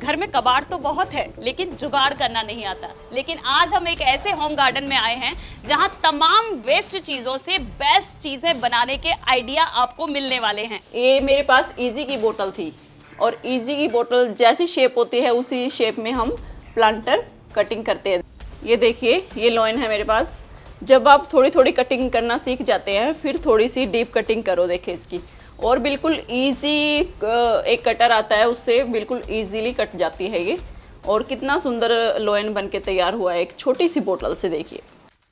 घर में कबाड़ तो बहुत है लेकिन जुगाड़ करना नहीं आता। लेकिन आज हम एक ऐसे होम गार्डन में आए हैं जहां तमाम वेस्ट चीजों से बेस्ट चीजें बनाने के आइडिया आपको मिलने वाले हैं। ये मेरे पास इजी की बोतल थी और इजी की बोतल जैसी शेप होती है उसी शेप में हम प्लांटर कटिंग करते हैं। ये देखिए, ये लॉइन है मेरे पास। जब आप थोड़ी थोड़ी कटिंग करना सीख जाते हैं फिर थोड़ी सी डीप कटिंग करो, देखिए इसकी, और बिल्कुल इजी एक कटर आता है उससे बिल्कुल इजीली कट जाती है ये। और कितना सुंदर लॉइन बन के तैयार हुआ है एक छोटी सी बोतल से। देखिए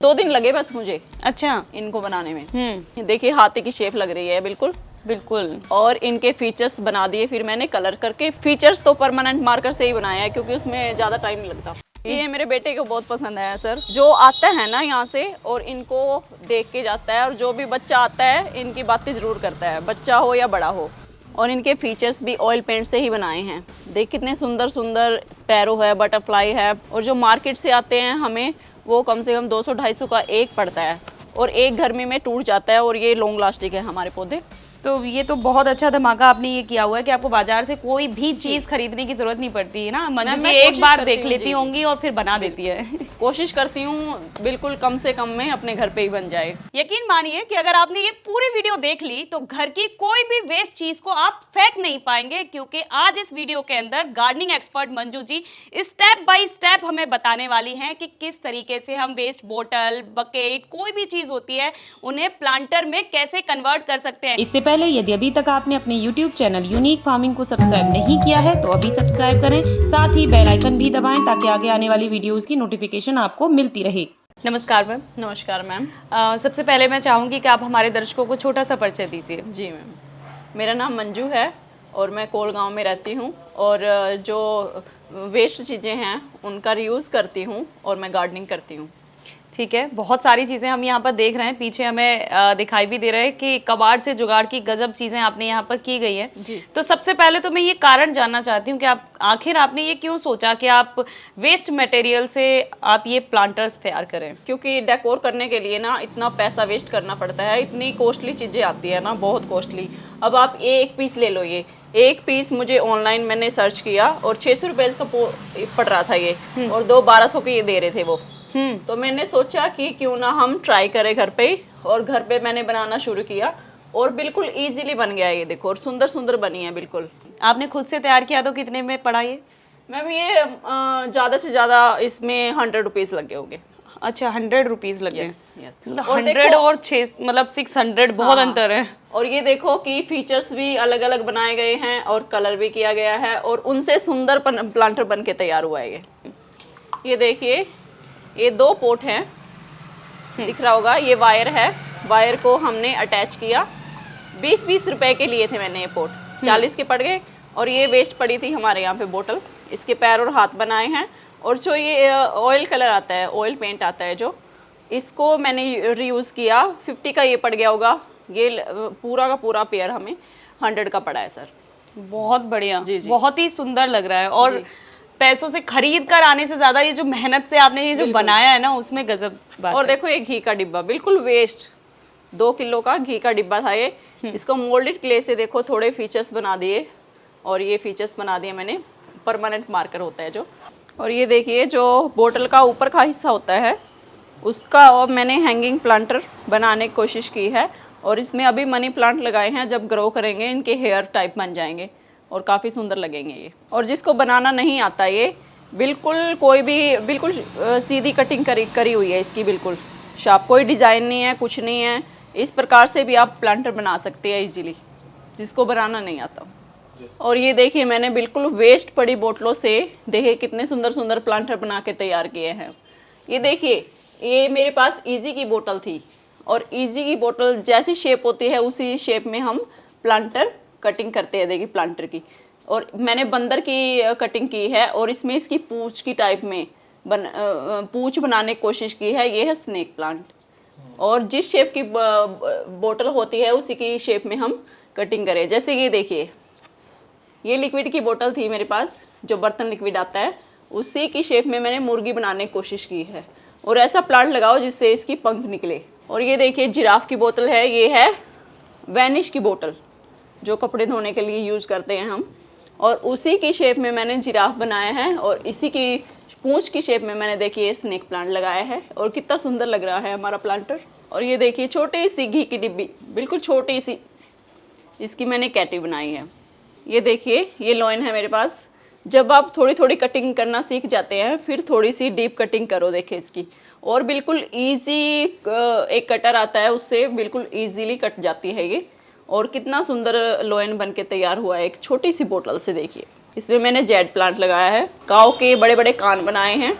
2 दिन लगे बस मुझे अच्छा इनको बनाने में। देखिए हाथी की शेप लग रही है बिल्कुल बिल्कुल। और इनके फीचर्स बना दिए फिर मैंने कलर करके। फीचर्स तो परमानेंट मार्कर से ही बनाया है क्योंकि उसमें ज़्यादा टाइम नहीं लगता। ये मेरे बेटे को बहुत पसंद है सर। जो आता है ना यहाँ से और इनको देख के जाता है, और जो भी बच्चा आता है इनकी बातें ज़रूर करता है, बच्चा हो या बड़ा हो। और इनके फीचर्स भी ऑयल पेंट से ही बनाए हैं। देख कितने सुंदर सुंदर स्पैरो है, बटरफ्लाई है। और जो मार्केट से आते हैं हमें वो कम से कम 200-250 का एक पड़ता है और एक गर्मी में टूट जाता है। और ये लॉन्ग लास्टिक है हमारे पौधे। तो ये तो बहुत अच्छा धमाका आपने ये किया हुआ है कि आपको बाजार से कोई भी चीज खरीदने की जरूरत नहीं पड़ती है ना। मंजू जी एक बार देख लेती होंगी और फिर बना देती है। कोशिश करती हूँ बिल्कुल कम से कम में अपने घर पे ही बन जाए। यकीन मानिए कि अगर आपने ये पूरी वीडियो देख ली तो घर की कोई भी वेस्ट चीज को आप फेंक नहीं पाएंगे, क्योंकि आज इस वीडियो के अंदर gardening expert Manju ji step by step हमें बताने वाली हैं कि किस तरीके से हम वेस्ट बोतल, बकेट, कोई भी चीज होती है उन्हें प्लांटर में कैसे कन्वर्ट कर सकते हैं। इससे पहले यदि अभी तक आपने अपने YouTube चैनल यूनिक फार्मिंग को सब्सक्राइब नहीं किया है तो अभी सब्सक्राइब करें, साथ ही बेल आइकन भी दबाएं ताकि आगे आने वाली वीडियोस की नोटिफिकेशन आपको मिलती रहे। नमस्कार मैम। नमस्कार मैम। सबसे पहले मैं चाहूंगी कि आप हमारे दर्शकों को छोटा सा परिचय दीजिए। जी मैम, मेरा नाम मंजू है और मैं कोल गांव में रहती हूँ और जो वेस्ट चीज़ें हैं उनका रीयूज़ करती हूँ और मैं गार्डनिंग करती हूँ। ठीक है, बहुत सारी चीज़ें हम यहाँ पर देख रहे हैं, पीछे हमें दिखाई भी दे रहा है कि कबाड़ से जुगाड़ की गजब चीज़ें आपने यहाँ पर की गई हैं। जी। तो सबसे पहले तो मैं ये कारण जानना चाहती हूँ कि आप आखिर आपने ये क्यों सोचा कि आप वेस्ट मटेरियल से आप ये प्लांटर्स तैयार करें? क्योंकि डेकोर करने के लिए ना इतना पैसा वेस्ट करना पड़ता है, इतनी कॉस्टली चीज़ें आती है ना, बहुत कॉस्टली। अब आप एक पीस ले लो, ये एक पीस मुझे ऑनलाइन मैंने सर्च किया और 600 रुपये का पड़ रहा था ये, और 1200 के ये दे रहे थे वो। तो मैंने सोचा कि क्यों ना हम ट्राई करें घर पे ही, और घर पे मैंने बनाना शुरू किया और बिल्कुल इजीली बन गया ये। देखो, और सुंदर सुंदर बनी है बिल्कुल। आपने खुद से तैयार किया तो कितने में पड़ा ये? मैम ये ज़्यादा से ज़्यादा इसमें 100 रुपीज़ लगे होंगे। अच्छा, 100 रुपीज़ लगे। yes. 100 और 6 मतलब 600 बहुत अंतर है। और ये देखो कि फीचर्स भी अलग अलग बनाए गए हैं और कलर भी किया गया है और उनसे सुंदर प्लांटर बन के तैयार हुआ है ये देखिए, ये 2 पोट हैं, दिख रहा होगा। ये वायर है, वायर को हमने अटैच किया। 20-20 रुपए के लिए थे मैंने ये पोट, 40 के पड़ गए। और ये वेस्ट पड़ी थी हमारे यहाँ पे बोतल, इसके पैर और हाथ बनाए हैं। और जो ये ऑयल कलर आता है, ऑयल पेंट आता है जो, इसको मैंने रीयूज़ किया। 50 का ये पड़ गया होगा। ये पूरा का पूरा पेयर हमें 100 का पड़ा है सर। बहुत बढ़िया। जी जी, बहुत ही सुंदर लग रहा है। और पैसों से खरीद कर आने से ज्यादा ये जो मेहनत से आपने ये जो बनाया है ना, उसमें गजब बात और है। देखो ये घी का डिब्बा बिल्कुल वेस्ट, 2 किलो का घी का डिब्बा था ये। इसको मोल्डेड क्ले से देखो थोड़े फीचर्स बना दिए, और ये फीचर्स बना दिए मैंने। परमानेंट मार्कर होता है जो। और ये देखिए जो बोतल का ऊपर का हिस्सा होता है उसका और मैंने हैंगिंग प्लांटर बनाने की कोशिश की है। और इसमें अभी मनी प्लांट लगाए हैं, जब ग्रो करेंगे इनके हेयर टाइप बन जाएंगे और काफ़ी सुंदर लगेंगे ये। और जिसको बनाना नहीं आता, ये बिल्कुल कोई भी बिल्कुल सीधी कटिंग करी हुई है इसकी, बिल्कुल शार्प, कोई डिज़ाइन नहीं है, कुछ नहीं है। इस प्रकार से भी आप प्लांटर बना सकते हैं इजीली, जिसको बनाना नहीं आता। और ये देखिए मैंने बिल्कुल वेस्ट पड़ी बोतलों से देखिए कितने सुंदर सुंदर प्लांटर बना के तैयार किए हैं। ये देखिए, ये मेरे पास इजी की बोतल थी और इजी की बोतल जैसी शेप होती है उसी शेप में हम प्लांटर कटिंग करते हैं। देखिए प्लांटर की, और मैंने बंदर की कटिंग की है और इसमें इसकी पूंछ की टाइप में पूंछ बनाने की कोशिश की है। ये है स्नेक प्लांट, और जिस शेप की बोतल होती है उसी की शेप में हम कटिंग करें। जैसे ये देखिए, ये लिक्विड की बोतल थी मेरे पास, जो बर्तन लिक्विड आता है उसी की शेप में मैंने मुर्गी बनाने की कोशिश की है। और ऐसा प्लांट लगाओ जिससे इसकी पंख निकले। और ये देखिए जिराफ की बोतल है, ये है वैनिश की बोतल जो कपड़े धोने के लिए यूज करते हैं हम। और उसी की शेप में मैंने जिराफ बनाया है, और इसी की पूंछ की शेप में मैंने देखिए स्नेक प्लांट लगाया है। और कितना सुंदर लग रहा है हमारा प्लांटर। और ये देखिए छोटी सी घी की डिब्बी, बिल्कुल छोटी सी, इसकी मैंने कैटी बनाई है। ये देखिए ये लॉइन है मेरे पास। जब आप थोड़ी थोड़ी कटिंग करना सीख जाते हैं, फिर थोड़ी सी डीप कटिंग करो, देखिए इसकी, और बिल्कुल इजी एक कटर आता है, उससे बिल्कुल इजीली कट जाती है ये। और कितना सुंदर लॉइन बन के तैयार हुआ है एक छोटी सी बोतल से। देखिए इसमें मैंने जेड प्लांट लगाया है, काऊ के बड़े बड़े कान बनाए हैं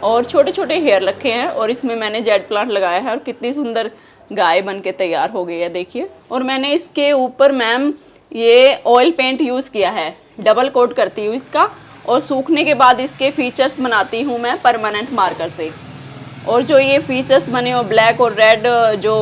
और छोटे छोटे हेयर रखे हैं, और इसमें मैंने जेड प्लांट लगाया है। और कितनी सुंदर गाय बन के तैयार हो गई है देखिए। और मैंने इसके ऊपर मैम ये ऑयल पेंट यूज़ किया है, डबल कोट करती हूँ इसका, और सूखने के बाद इसके फीचर्स बनाती हूँ मैं परमानेंट मार्कर से। और जो ये फीचर्स बने हो ब्लैक और रेड जो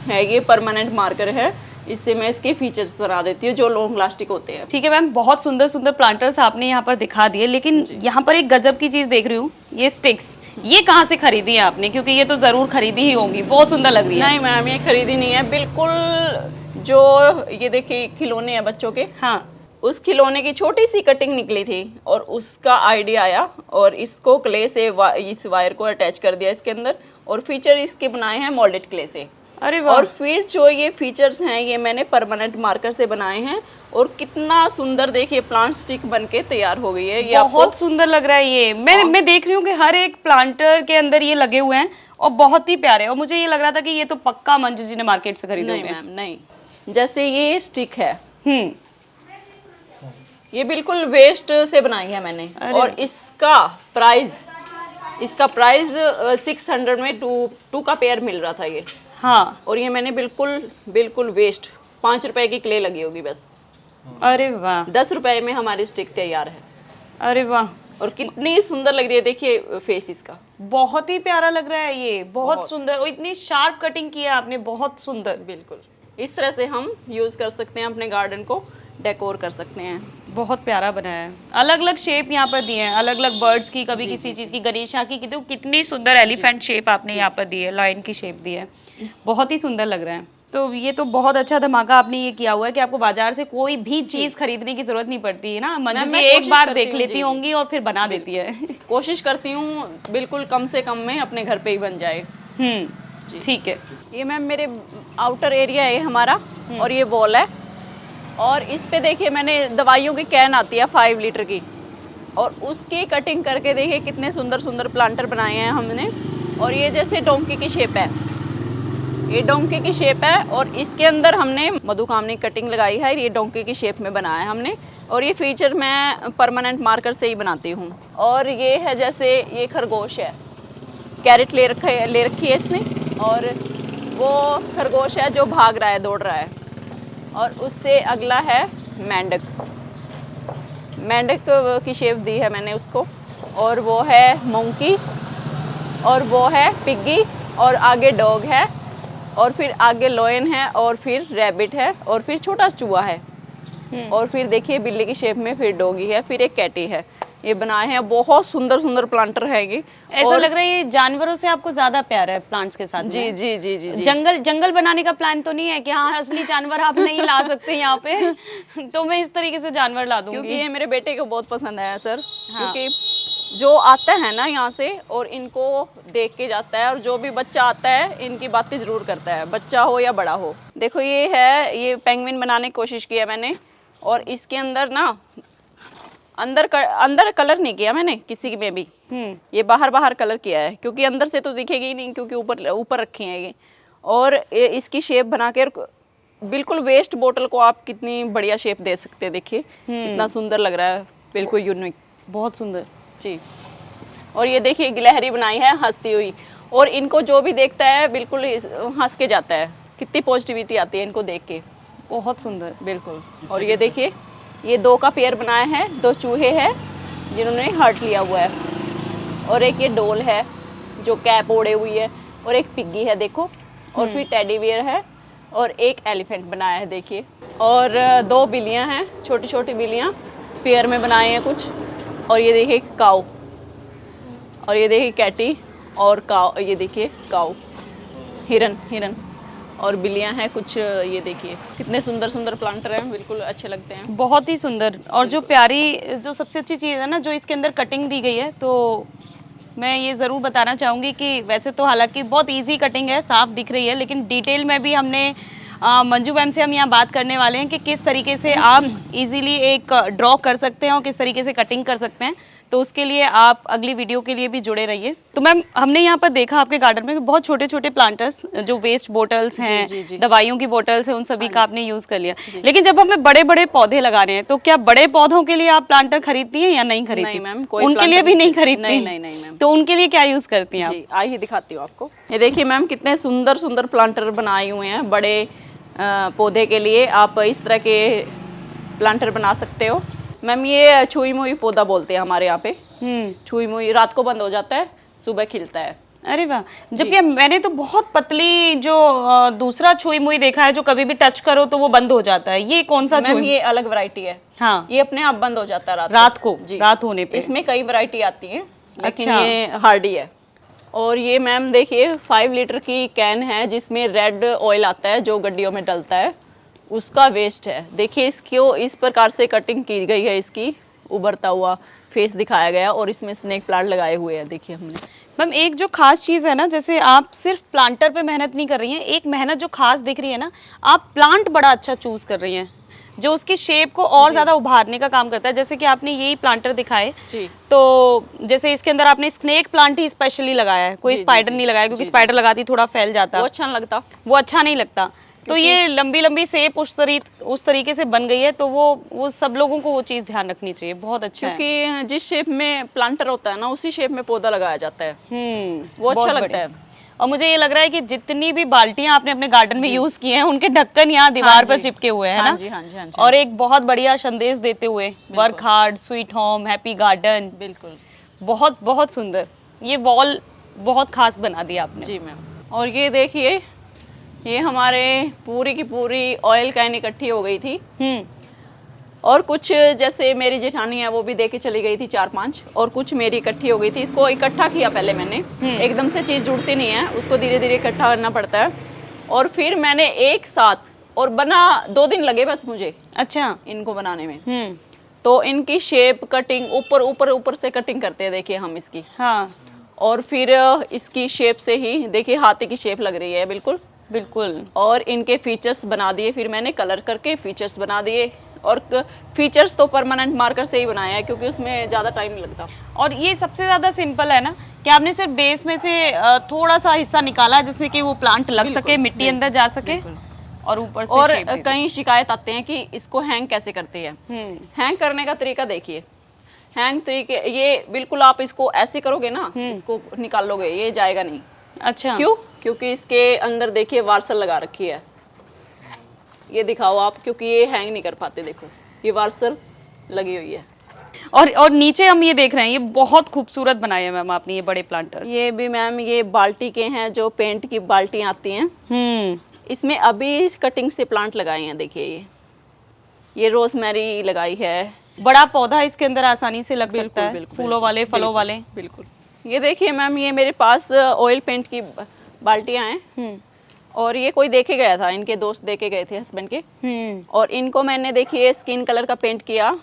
है, ये परमानेंट मार्कर है, इससे मैं इसके फीचर्स बना देती हूँ जो लॉन्ग लास्टिक होते हैं। ठीक है मैम, बहुत सुंदर सुंदर प्लांटर्स आपने यहाँ पर दिखा दिए, लेकिन यहाँ पर एक गजब की चीज देख रही हूँ, ये स्टिक्स, ये कहाँ से खरीदी है आपने? क्योंकि ये तो जरूर खरीदी ही होंगी, बहुत सुंदर लग रही है। नहीं मैम, ये खरीदी नहीं है, बिल्कुल जो ये देखिए खिलौने हैं बच्चों के, हाँ, उस खिलौने की छोटी सी कटिंग निकली थी और उसका आइडिया आया, और इसको क्ले से इस वायर को अटैच कर दिया इसके अंदर, और फीचर इसके बनाए हैं मोल्डेड क्ले से। अरे वाह। और फिर जो ये फीचर्स हैं ये मैंने परमानेंट मार्कर से बनाए हैं, और कितना सुंदर देखिए प्लांट स्टिक बन के तैयार हो गई है। ये बहुत सुंदर लग रहा है ये। मैं देख रही हूँ कि हर एक प्लांटर के अंदर ये लगे हुए हैं और बहुत ही प्यारे। और मुझे ये लग रहा था कि ये तो पक्का मंजू जी ने मार्केट से खरीदे नहीं मैम नहीं, जैसे ये स्टिक है, ये बिल्कुल वेस्ट से बनाई है मैंने, और इसका प्राइस 600 में टू का पेयर मिल रहा था ये। हाँ, और ये मैंने बिल्कुल वेस्ट 5 रुपए की क्ले लगी होगी बस। अरे वाह, 10 रुपए में हमारी स्टिक तैयार है। अरे वाह, और कितनी सुंदर लग रही है देखिए फेस इसका, बहुत ही प्यारा लग रहा है ये, बहुत सुंदर। और इतनी शार्प कटिंग की है आपने, बहुत सुंदर। बिल्कुल इस तरह से हम यूज कर सकते हैं, अपने गार्डन को डेकोर कर सकते हैं। बहुत प्यारा बनाया है, अलग अलग शेप यहाँ पर दिए हैं, अलग अलग बर्ड्स की, कभी किसी चीज की, गणेशा की, तो कितनी सुंदर एलिफेंट शेप आपने यहाँ पर दी है, लायन की शेप दी है, बहुत ही सुंदर लग रहा है। तो ये तो बहुत अच्छा धमाका आपने ये किया हुआ है कि आपको बाजार से कोई भी चीज खरीदने की जरूरत नहीं पड़ती है ना। मंजू जी एक बार देख लेती होंगी और फिर बना देती है। कोशिश करती हूँ बिल्कुल कम से कम में अपने घर पे ही बन जाए। ठीक है। ये मैम मेरे आउटर एरिया है हमारा, और ये वॉल है, और इस पे देखिए मैंने दवाइयों की कैन आती है 5 लीटर की, और उसकी कटिंग करके देखिए कितने सुंदर सुंदर प्लांटर बनाए हैं हमने। और ये जैसे डोंकी की शेप है, ये डोंकी की शेप है, और इसके अंदर हमने मधुकामनी कटिंग लगाई है, ये डोंकी की शेप में बनाया है हमने। और ये फीचर मैं परमानेंट मार्कर से ही बनाती हूँ। और ये है जैसे ये खरगोश है, कैरेट ले रखी है इसने, और वो खरगोश है जो भाग रहा है, दौड़ रहा है। और उससे अगला है मेंढक, मेंढक की शेप दी है मैंने उसको। और वो है मोंकी, और वो है पिग्गी, और आगे डॉग है, और फिर आगे लॉयन है, और फिर रैबिट है, और फिर छोटा चूहा है, और फिर देखिए बिल्ली की शेप में फिर डॉगी है, फिर एक कैटी है। ये बनाए हैं, बहुत सुंदर सुंदर प्लांटर है ये। ऐसा लग रहा है ये जानवरों से आपको ज्यादा प्यार है प्लांट्स के साथ। जी जी जी जी, जी। जंगल बनाने का प्लान तो नहीं है कि हाँ असली जानवर आप नहीं ला सकते यहाँ पे, तो मैं इस तरीके से जानवर ला दूंगी? क्योंकि ये मेरे बेटे को बहुत पसंद आया सर। हाँ। क्योंकि जो आता है ना यहाँ से और इनको देख के जाता है, और जो भी बच्चा आता है इनकी बातें जरूर करता है, बच्चा हो या बड़ा हो। देखो ये है, ये पेंगुइन बनाने की कोशिश की है मैंने, और इसके अंदर ना अंदर कलर नहीं किया मैंने किसी में भी, ये बाहर कलर किया है, क्योंकि अंदर से तो दिखेगी ही नहीं, क्योंकि ऊपर रखी है ये। और इसकी शेप बना के बिल्कुल वेस्ट बोतल को आप कितनी बढ़िया शेप दे सकते हैं। देखिए कितना सुंदर लग रहा है, बिल्कुल यूनिक, बहुत सुंदर जी। और ये देखिए गिलहरी बनाई है हंसती हुई, और इनको जो भी देखता है बिल्कुल हंस के जाता है, कितनी पॉजिटिविटी आती है इनको देख के, बहुत सुंदर। बिल्कुल। और ये देखिए ये 2 का पेयर बनाया है, 2 चूहे हैं जिन्होंने हार्ट लिया हुआ है, और एक ये डोल है जो कैप ओढ़े हुई है, और एक पिग्गी है देखो, और फिर टेडी बियर है, और एक एलिफेंट बनाया है देखिए। और 2 बिल्लियाँ हैं, छोटी छोटी बिल्लियाँ पेयर में बनाए हैं कुछ। और ये देखिए काऊ, और ये देखिए कैटी, और काऊ, ये देखिए काऊ, हिरन। और बिल्लियां हैं कुछ, ये देखिए कितने सुंदर सुंदर प्लांटर हैं, बिल्कुल अच्छे लगते हैं। बहुत ही सुंदर। और जो प्यारी, जो सबसे अच्छी चीज़ है ना, जो इसके अंदर कटिंग दी गई है, तो मैं ये ज़रूर बताना चाहूँगी कि वैसे तो हालांकि बहुत इजी कटिंग है, साफ दिख रही है, लेकिन डिटेल में भी हमने मंजू मैम से हम यहाँ बात करने वाले हैं कि किस तरीके से आप इजीली एक ड्रॉ कर सकते हैं और किस तरीके से कटिंग कर सकते हैं। तो उसके लिए आप अगली वीडियो के लिए भी जुड़े रहिए। तो मैम, हमने यहाँ पर देखा आपके गार्डन में बहुत छोटे छोटे प्लांटर्स, जो वेस्ट बोटल्स हैं, जी। दवाइयों की बोटल्स हैं, उन सभी का आपने यूज कर लिया। लेकिन जब हमें बड़े बड़े पौधे लगाने हैं, तो क्या बड़े पौधों के लिए आप प्लांटर खरीदती हैं या नहीं खरीदती? नहीं मैम, कोई उनके लिए planter भी नहीं खरीदती? नहीं मैम। तो उनके लिए क्या यूज करती हैं आप? जी, आइए दिखाती हूँ आपको। ये देखिए मैम, कितने सुंदर सुंदर प्लांटर बनाए हुए हैं बड़े पौधे के लिए। आप इस तरह के प्लांटर बना सकते हो मैम। ये छुई मुई पौधा बोलते हैं हमारे यहाँ पे। छुई मुई रात को बंद हो जाता है, सुबह खिलता है। अरे वाह। जबकि मैंने तो बहुत पतली जो दूसरा छुई मुई देखा है, जो कभी भी टच करो तो वो बंद हो जाता है। ये कौन सा मैम छुई? ये अलग वैरायटी है। हाँ, ये अपने आप बंद हो जाता है रात को, जी। रात होने पे। इसमें कई वैरायटी आती है, लेकिन अच्छा। ये हार्डी है। और ये मैम देखिए 5 लीटर की कैन है, जिसमें रेड ऑयल आता है जो गड्डियों में डलता है, उसका वेस्ट है। देखिए इसको इस प्रकार से कटिंग की गई है, इसकी उभरता हुआ फेस दिखाया गया, और इसमें स्नेक प्लांट लगाए हुए हैं। देखिए हमने मैम, एक जो खास चीज़ है ना, जैसे आप सिर्फ प्लांटर पे मेहनत नहीं कर रही हैं, एक मेहनत जो खास दिख रही है ना, आप प्लांट बड़ा अच्छा चूज कर रही हैं, जो उसकी शेप को और ज़्यादा उभारने का काम करता है। जैसे कि आपने यही प्लांटर दिखाए, जी। तो जैसे इसके अंदर आपने स्नेक प्लांट ही स्पेशली लगाया है, कोई स्पाइडर नहीं लगाया, क्योंकि स्पाइडर लगाती थोड़ा फैल जाता, वो अच्छा नहीं लगता। वो अच्छा नहीं लगता। तो ये लंबी लंबी शेप उस तरीके से बन गई है, तो वो सब लोगों को वो चीज़ ध्यान रखनी चाहिए। बहुत अच्छा है। क्योंकि जिस शेप में प्लांटर होता है ना, उसी शेप में पौधा लगाया जाता है। वो अच्छा बहुत लगता बढ़िया। है। और मुझे ये लग रहा है कि जितनी भी बाल्टियां आपने अपने गार्डन में यूज की हैं, उनके ढक्कन यहाँ दीवार पर चिपके हुए हैं, है ना? हाँ जी, हाँ जी, हाँ जी। और एक बहुत बढ़िया संदेश देते हुए, work hard, sweet home, happy garden. बिल्कुल। बहुत बहुत सुंदर। ये वॉल बहुत खास बना दिया आपने। जी मैम। और ये देखिए, ये हमारे पूरी की पूरी ऑयल कैन इकट्ठी हो गई थी, और कुछ जैसे मेरी जेठानी है वो भी दे के चली गई थी 4-5, और कुछ मेरी इकट्ठी हो गई थी। इसको इकट्ठा किया पहले मैंने, एकदम से चीज़ जुड़ती नहीं है, उसको धीरे धीरे इकट्ठा करना पड़ता है। और फिर मैंने एक साथ, और बना 2 दिन लगे बस मुझे अच्छा। इनको बनाने में। तो इनकी शेप कटिंग ऊपर ऊपर ऊपर से कटिंग करते हैं, देखिए हम इसकी। हाँ, और फिर इसकी शेप से ही देखिए हाथी की शेप लग रही है, बिल्कुल बिल्कुल। और इनके फीचर्स बना दिए, फिर मैंने कलर करके फीचर्स बना दिए। और फीचर्स तो परमानेंट मार्कर से ही बनाया है, क्योंकि उसमें ज़्यादा टाइम नहीं लगता। और ये सबसे ज़्यादा सिंपल है ना, कि आपने सिर्फ बेस में से थोड़ा सा हिस्सा निकाला, जिससे कि वो प्लांट लग सके, मिट्टी अंदर जा सके, और ऊपर से और shape दे दे। कई शिकायत आते हैं कि इसको हैंग कैसे करते हैं। हैंग करने का तरीका देखिए, हैंग तरीके ये बिल्कुल, आप इसको ऐसे करोगे ना, इसको निकालोगे, ये जाएगा नहीं। अच्छा। क्यों? क्योंकि इसके अंदर देखिए वार्सल लगा रखी है, ये दिखाओ आप, क्योंकि ये हैंग नहीं कर पाते। देखो ये वार्सल लगी हुई है। और नीचे हम ये देख रहे हैं, ये बहुत खूबसूरत बनाए हैं मैम आपने ये बड़े प्लांटर्स। ये भी मैम ये बाल्टी के हैं, जो पेंट की बाल्टी आती हैं। इसमें अभी कटिंग से प्लांट लगाए हैं। देखिए ये रोजमेरी लगाई है। बड़ा पौधा इसके अंदर आसानी से लग सकता है, बिल्कुल, फूलों वाले, फलों वाले। बिल्कुल। ये देखिए मैम, ये मेरे पास ऑयल पेंट की बाल्टियां हैं, और ये कोई देखे गया था, इनके दोस्त देके गए थे हस्बैंड के, और इनको मैंने देखिए स्किन कलर का पेंट किया।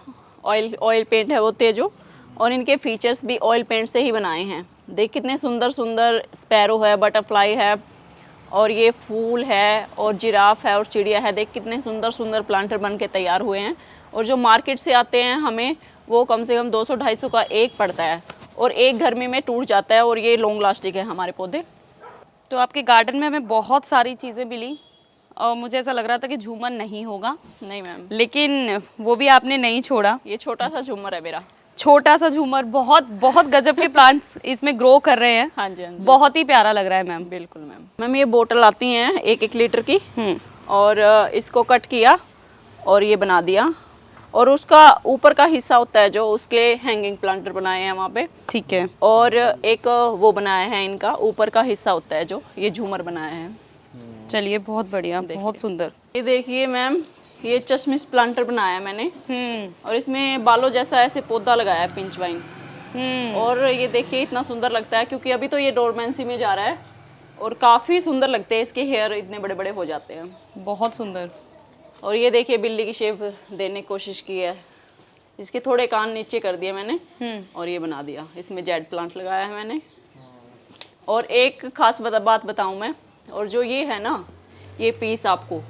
ऑयल पेंट है वो तेजो, और इनके फीचर्स भी ऑयल पेंट से ही बनाए हैं। देख कितने सुंदर सुंदर स्पैरो है, बटरफ्लाई है, और ये फूल है, और जिराफ है, और चिड़िया है। देख कितने सुंदर सुंदर प्लांटर बन के तैयार हुए हैं। और जो मार्केट से आते हैं हमें, वो कम से कम 200-250 का एक पड़ता है, और एक गर्मी में टूट जाता है। और ये लॉन्ग लास्टिक है हमारे पौधे। तो आपके गार्डन में हमें बहुत सारी चीज़ें मिली, और मुझे ऐसा लग रहा था कि झूमर नहीं होगा, नहीं मैम, लेकिन वो भी आपने नहीं छोड़ा। ये छोटा सा झूमर है मेरा, छोटा सा झूमर, बहुत बहुत गजब के प्लांट्स इसमें ग्रो कर रहे हैं। हाँ जी, हाँ जी। बहुत ही प्यारा लग रहा है मैम। बिल्कुल मैम। मैम ये बोतल आती हैं 1-1 लीटर की, और इसको कट किया और ये बना दिया, और उसका ऊपर का हिस्सा होता है जो, उसके हैंगिंग प्लांटर बनाए हैं वहाँ पे। ठीक है। और एक वो बनाया है, इनका ऊपर का हिस्सा होता है जो, ये झूमर बनाया है। चलिए, बहुत बढ़िया, बहुत सुंदर। ये देखिए मैम, ये चश्मिश प्लांटर बनाया है मैंने, और इसमें बालों जैसा ऐसे पौधा लगाया है, पिंच वाइन। और ये देखिए इतना सुंदर लगता है, क्योंकि अभी तो ये डोरमेंसी में जा रहा है, और काफ़ी सुंदर लगते हैं, इसके हेयर इतने बड़े बड़े हो जाते हैं। बहुत सुंदर। और ये देखिए बिल्ली की शेप देने की कोशिश की है, इसके थोड़े कान नीचे कर दिए मैंने और ये बना दिया। इसमें जेड प्लांट लगाया है मैंने। और एक खास बात बताऊं मैं, और जो ये है ना, ये पीस आपको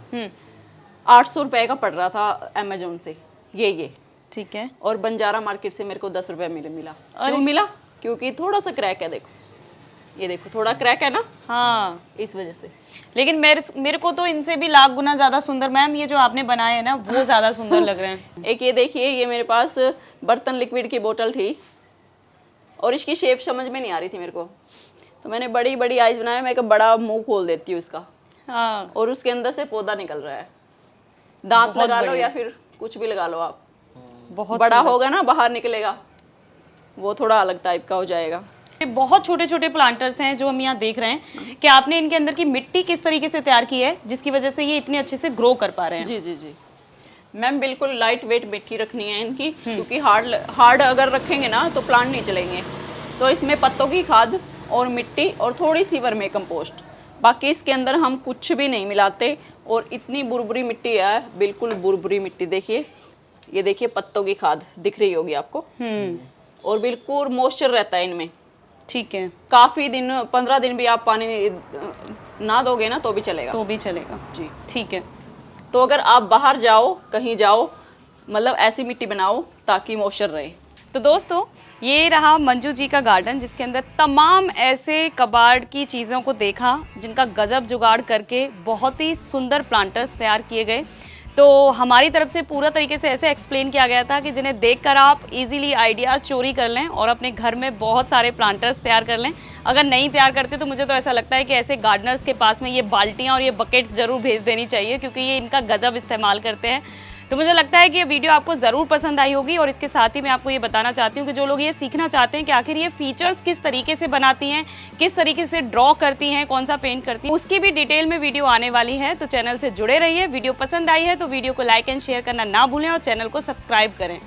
800 रुपये का पड़ रहा था अमेजोन से, ये ठीक है। और बंजारा मार्केट से मेरे को 10 रुपये मिला। क्यों मिला? क्योंकि थोड़ा सा क्रैक है, देखो ये देखो थोड़ा क्रैक है ना, हाँ इस वजह से। लेकिन मेरे को तो इनसे भी लाख गुना ज्यादा सुंदर मैम ये जो आपने बनाए हैं ना वो ज्यादा सुंदर लग रहे हैं। एक ये देखिए, ये मेरे पास बर्तन लिक्विड की बोतल थी और इसकी शेप समझ में नहीं आ रही थी मेरे को, तो मैंने बड़ी बड़ी आइज बनाया। मैं एक बड़ा मुंह खोल देती हूँ इसका, हाँ और उसके अंदर से पौधा निकल रहा है। दांत लगा लो या फिर कुछ भी लगा लो आप, बहुत बड़ा होगा ना बाहर निकलेगा, वो थोड़ा अलग टाइप का हो जाएगा। ये बहुत छोटे छोटे प्लांटर्स हैं जो हम यहाँ देख रहे हैं कि आपने इनके अंदर की मिट्टी किस तरीके से तैयार की है जिसकी वजह से ये इतने अच्छे से ग्रो कर पा रहे हैं। जी जी जी मैम, बिल्कुल लाइट वेट मिट्टी रखनी है इनकी, क्योंकि हार्ड अगर रखेंगे ना तो प्लांट नहीं चलेंगे। तो इसमें पत्तों की खाद और मिट्टी और थोड़ी सी वर्मी कंपोस्ट, बाकी इसके अंदर हम कुछ भी नहीं मिलाते। और इतनी बुरबुरी मिट्टी है, बिल्कुल बुरबुरी मिट्टी। देखिए ये देखिए पत्तों की खाद दिख रही होगी आपको, और बिल्कुल मॉइस्चर रहता है इनमें। ठीक है। काफी दिन, 15 दिन भी आप पानी ना दोगे ना तो भी चलेगा, तो भी चलेगा जी। ठीक है। तो अगर आप बाहर जाओ, कहीं जाओ, मतलब ऐसी मिट्टी बनाओ ताकि मॉइस्चर रहे। तो दोस्तों ये रहा मंजू जी का गार्डन जिसके अंदर तमाम ऐसे कबाड़ की चीज़ों को देखा जिनका गजब जुगाड़ करके बहुत ही सुंदर प्लांटर्स तैयार किए गए। तो हमारी तरफ से पूरा तरीके से ऐसे एक्सप्लेन किया गया था कि जिन्हें देखकर आप इजीली आइडियाज़ चोरी कर लें और अपने घर में बहुत सारे प्लांटर्स तैयार कर लें। अगर नहीं तैयार करते तो मुझे तो ऐसा लगता है कि ऐसे गार्डनर्स के पास में ये बाल्टियाँ और ये बकेट्स ज़रूर भेज देनी चाहिए, क्योंकि ये इनका गजब इस्तेमाल करते हैं। तो मुझे लगता है कि ये वीडियो आपको ज़रूर पसंद आई होगी। और इसके साथ ही मैं आपको ये बताना चाहती हूँ कि जो लोग ये सीखना चाहते हैं कि आखिर ये फीचर्स किस तरीके से बनाती हैं, किस तरीके से ड्रॉ करती हैं, कौन सा पेंट करती हैं, उसकी भी डिटेल में वीडियो आने वाली है। तो चैनल से जुड़े रहिए। वीडियो पसंद आई है तो वीडियो को लाइक एंड शेयर करना ना भूलें और चैनल को सब्सक्राइब करें।